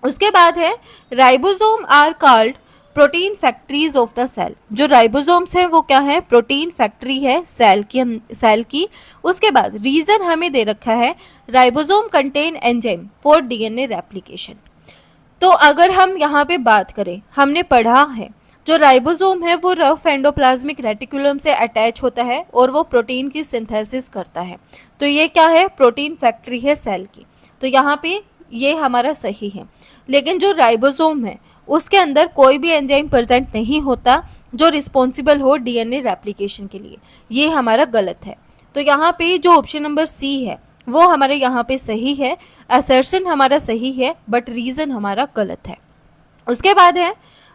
Speaker 1: उसके बाद है ribosome are called protein factories of the cell. जो राइबोसोम्स हैं वो क्या है, प्रोटीन फैक्ट्री है सेल की। उसके बाद रीजन हमें दे रखा है ribosome contain enzyme for DNA replication. तो अगर हम यहाँ पे बात करें, हमने पढ़ा है जो राइबोसोम है वो रफ एंडोप्लाज्मिक रेटिकुलम से अटैच होता है और वो प्रोटीन की सिंथेसिस करता है। तो ये क्या है, प्रोटीन फैक्ट्री है सेल की। तो यहाँ पे ये हमारा सही है। लेकिन जो राइबोसोम है उसके अंदर कोई भी एंजाइम प्रेजेंट नहीं होता जो रिस्पॉन्सिबल हो डीएनए रेप्लिकेशन के लिए, ये हमारा गलत है। तो यहाँ पे जो ऑप्शन नंबर सी है वो हमारे यहाँ पे सही है, असर्शन हमारा सही है बट रीजन हमारा गलत है। उसके बाद है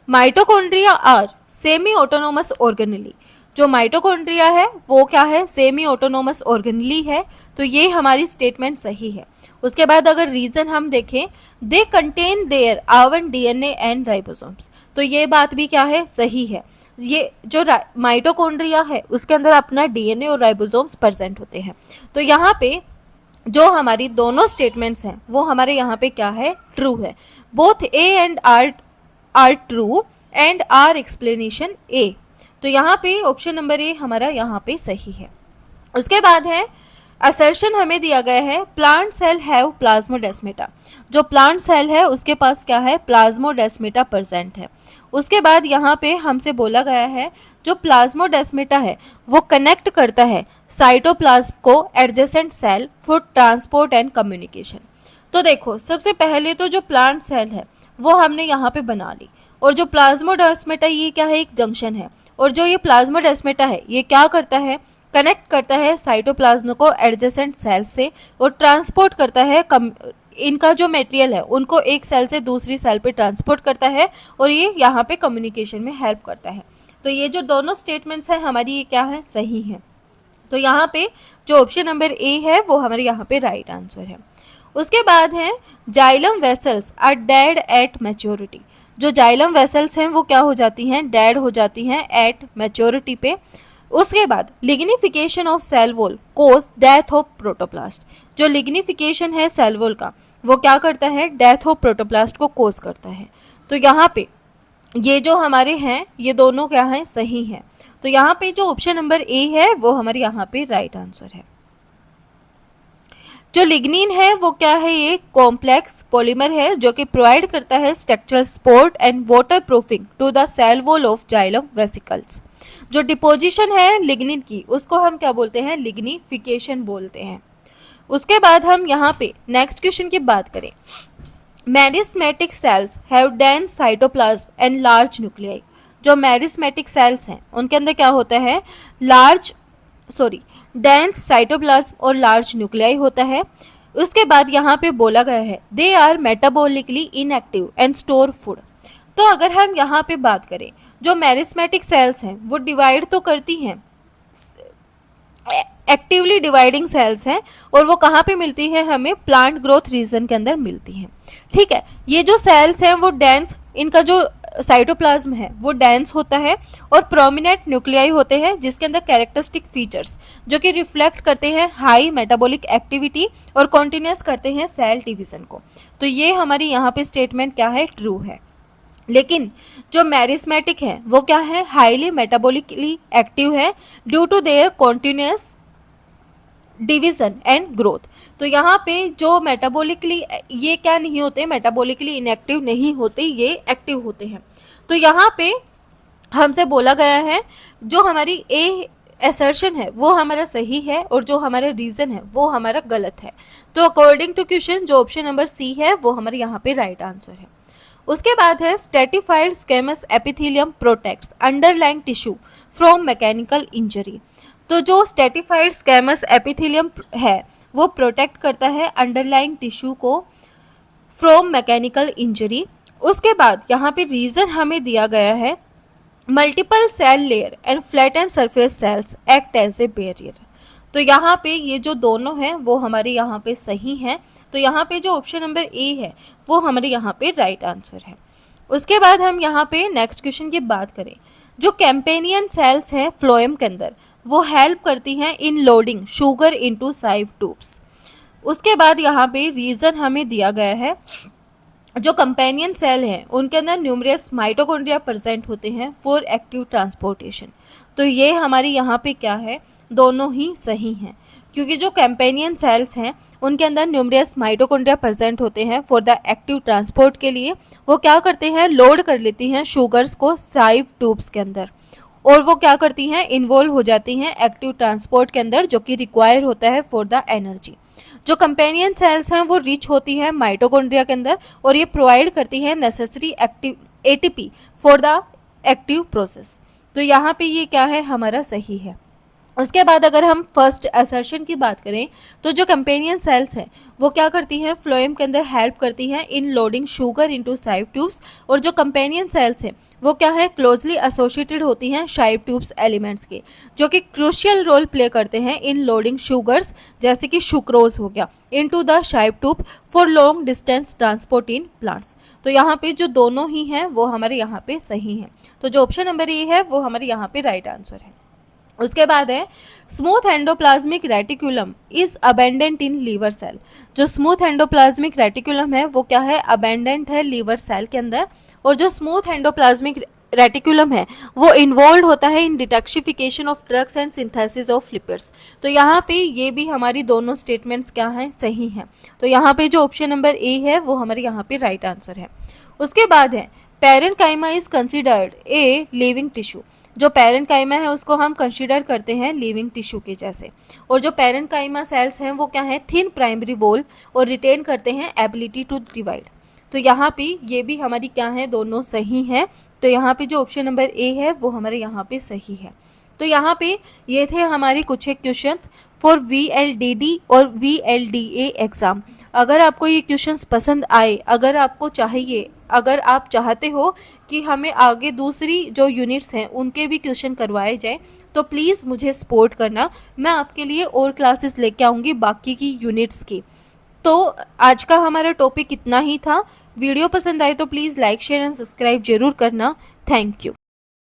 Speaker 1: mitochondria are semi autonomous organelle. जो माइटोकॉन्ड्रिया है वो क्या है, सेमी ऑटोनोमस ऑर्गेनेली है। तो ये हमारी स्टेटमेंट सही है। उसके बाद अगर रीजन हम देखें, they contain their our DNA and ribosomes. तो ये बात भी क्या है, सही है। ये जो माइटोकॉन्ड्रिया है उसके अंदर अपना डीएनए और राइबोसोम्स प्रेजेंट होते हैं। तो यहाँ पे जो हमारी दोनों स्टेटमेंट्स हैं वो हमारे यहाँ पे क्या है, ट्रू है। Both A and R true and R explanation A. तो यहाँ पे ऑप्शन नंबर ए हमारा यहाँ पे सही है। उसके बाद है असर्शन हमें दिया गया है प्लांट सेल हैव प्लाज्मोडेस्मेटा। जो प्लांट सेल है उसके पास क्या है, प्लाज्मोडेस्मेटा प्रेजेंट है। उसके बाद यहाँ पे हमसे बोला गया है जो प्लाज्मोडेस्मेटा है वो कनेक्ट करता है साइटोप्लाज्म को adjacent cell for transport and communication. तो देखो, सबसे पहले तो जो प्लांट सेल है वो हमने यहाँ पे बना ली, और जो प्लाज्मोडेस्मेटा ये क्या है, एक जंक्शन है। और जो ये प्लाज्मोडेस्मेटा है ये क्या करता है, कनेक्ट करता है साइटोप्लाज्म को एडजेसेंट सेल से और ट्रांसपोर्ट करता है इनका जो मटेरियल है उनको एक सेल से दूसरी सेल पे ट्रांसपोर्ट करता है, और ये यहाँ पे कम्युनिकेशन में हेल्प करता है। तो ये जो दोनों स्टेटमेंट्स हैं हमारी, ये क्या है, सही है। तो यहाँ पे जो ऑप्शन नंबर ए है वो हमारे यहाँ पे राइट आंसर है। उसके बाद है xylem vessels are dead at maturity. जो जाइलम वेसल्स हैं वो क्या हो जाती हैं, डेड हो जाती हैं एट मैच्योरिटी पे। उसके बाद lignification of cell wall cause death of protoplast. जो लिग्निफिकेशन है सेल वॉल का वो क्या करता है, डेथ ऑफ प्रोटोप्लास्ट को कोज करता है। तो यहाँ पे ये जो हमारे हैं ये दोनों क्या हैं, सही हैं। तो यहाँ पे जो ऑप्शन नंबर ए है वो हमारे यहाँ पे राइट आंसर है। जो लिग्निन है वो क्या है, ये कॉम्प्लेक्स पॉलीमर है जो कि प्रोवाइड करता है structural support and water proofing to the cell wall of xylem vesicles. जो डिपोजिशन है लिग्निन की उसको हम क्या बोलते हैं, लिग्निफिकेशन बोलते हैं। उसके बाद हम यहाँ पे नेक्स्ट क्वेश्चन की बात करें, meristematic cells have dense cytoplasm and large nuclei. जो मेरिस्मेटिक सेल्स हैं उनके अंदर क्या होता है, डेंस साइटोप्लाज्म और लार्ज न्यूक्लियाई होता है। उसके बाद यहाँ पे बोला गया है they are metabolically inactive and store food. तो अगर हम यहाँ पे बात करें, जो मेरिस्मेटिक सेल्स हैं वो डिवाइड तो करती हैं, एक्टिवली डिवाइडिंग सेल्स हैं, और वो कहाँ पे मिलती हैं, हमें प्लांट ग्रोथ रीजन के अंदर मिलती हैं। ठीक है, ये जो सेल्स हैं वो डेंस, इनका जो साइटोप्लाज्म है वो डेंस होता है और प्रोमिनेंट न्यूक्लियाई होते हैं जिसके अंदर कैरेक्टरिस्टिक फीचर्स जो कि रिफ्लेक्ट करते हैं हाई मेटाबॉलिक एक्टिविटी और कॉन्टिन्यूस करते हैं सेल डिवीजन को। तो ये हमारी यहाँ पे स्टेटमेंट क्या है, ट्रू है। लेकिन जो मेरिस्मेटिक है वो क्या है, हाईली मेटाबॉलिकली एक्टिव है due to their continuous division and growth. तो यहाँ पे जो मेटाबॉलिकली ये क्या नहीं होते, मेटाबॉलिकली इनएक्टिव नहीं होते, ये एक्टिव होते हैं। तो यहाँ पे हमसे बोला गया है जो हमारी ए असर्शन है वो हमारा सही है और जो हमारा रीजन है वो हमारा गलत है। तो अकॉर्डिंग टू क्वेश्चन जो ऑप्शन नंबर सी है वो हमारे यहाँ पे राइट आंसर है। उसके बाद है stratified squamous epithelium protects underlying tissue from mechanical injury. तो जो स्टेटिफाइड स्क्वैमस एपिथेलियम है वो प्रोटेक्ट करता है अंडरलाइंग टिश्यू को फ्रॉम मैकेनिकल इंजरी। उसके बाद यहाँ पे रीज़न हमें दिया गया है multiple cell layer and flattened surface cells act as a barrier. तो यहाँ पे ये जो दोनों हैं वो हमारे यहाँ पे सही हैं। तो यहाँ पे जो ऑप्शन नंबर ए है वो हमारे यहाँ पे राइट आंसर है। उसके बाद हम यहाँ पे नेक्स्ट क्वेश्चन की बात करें, जो कैंपेनियन सेल्स हैं फ्लोएम के अंदर वो हेल्प करती हैं in loading sugar into sieve tubes. उसके बाद यहाँ पे रीज़न हमें दिया गया है जो कंपेनियन सेल हैं उनके अंदर न्यूमरस माइटोकॉन्ड्रिया प्रेजेंट होते हैं फॉर एक्टिव ट्रांसपोर्टेशन। तो ये हमारी यहाँ पे क्या है, दोनों ही सही हैं, क्योंकि जो कंपेनियन सेल्स हैं उनके अंदर न्यूमरस माइटोकॉन्ड्रिया प्रेजेंट होते हैं फॉर द एक्टिव ट्रांसपोर्ट के लिए। वो क्या करते हैं, लोड कर लेती हैं शुगर्स को साइव ट्यूब्स के अंदर, और वो क्या करती हैं, इन्वॉल्व हो जाती हैं एक्टिव ट्रांसपोर्ट के अंदर, जो कि रिक्वायर होता है फॉर द एनर्जी। जो कंपेनियन सेल्स हैं वो रिच होती है माइटोकॉन्ड्रिया के अंदर और ये प्रोवाइड करती है necessary active ATP for the active process. तो यहाँ पे ये क्या है, हमारा सही है। उसके बाद अगर हम फर्स्ट असर्शन की बात करें तो जो कंपेनियन सेल्स हैं वो क्या करती हैं, फ्लोएम के अंदर हेल्प करती हैं in loading sugar into sieve tubes, और जो कंपेनियन सेल्स हैं वो क्या है, क्लोजली एसोसिएटेड होती हैं साइव ट्यूब्स एलिमेंट्स के, जो कि क्रूशियल रोल प्ले करते हैं इन लोडिंग शुगर्स, जैसे कि सुक्रोज हो गया, into the sieve tube for long distance transport in plants. तो यहाँ पे जो दोनों ही हैं वो हमारे यहाँ पे सही हैं। तो जो ऑप्शन नंबर ए है वो हमारे यहाँ पे राइट आंसर है। उसके बाद है smooth endoplasmic reticulum is abundant in liver cell. जो स्मूथ एंडोप्लाज्मिक रेटिकुलम है वो क्या है, अबेंडेंट है लीवर सेल के अंदर, और जो स्मूथ एंडोप्लाज्मिक रेटिकुलम है वो इन्वॉल्व होता है in detoxification of drugs and synthesis of lipids. तो यहाँ पे ये भी हमारी दोनों स्टेटमेंट्स क्या हैं, सही हैं। तो यहाँ पे जो ऑप्शन नंबर ए है वो हमारे यहाँ पे राइट आंसर है। उसके बाद है parenchyma is considered a living tissue. जो पैरेन्काइमा है उसको हम कंसीडर करते हैं लिविंग टिश्यू के जैसे, और जो पैरेन्काइमा सेल्स हैं वो क्या है, थिन प्राइमरी वॉल और रिटेन करते हैं एबिलिटी टू डिवाइड। तो यहाँ पे ये भी हमारी क्या है, दोनों सही हैं। तो यहाँ पे जो ऑप्शन नंबर ए है वो हमारे यहाँ पे सही है। तो यहाँ पे ये थे हमारे कुछ एक क्वेश्चंस फॉर VLDD और VLDA एग्ज़ाम। अगर आपको ये क्वेश्चंस पसंद आए, अगर आपको चाहिए, अगर आप चाहते हो कि हमें आगे दूसरी जो यूनिट्स हैं उनके भी क्वेश्चन करवाए जाएं, तो प्लीज़ मुझे सपोर्ट करना। मैं आपके लिए और क्लासेस लेके आऊँगी बाकी की यूनिट्स की। तो आज का हमारा टॉपिक इतना ही था। वीडियो पसंद आए तो please like share and subscribe जरूर करना। Thank you.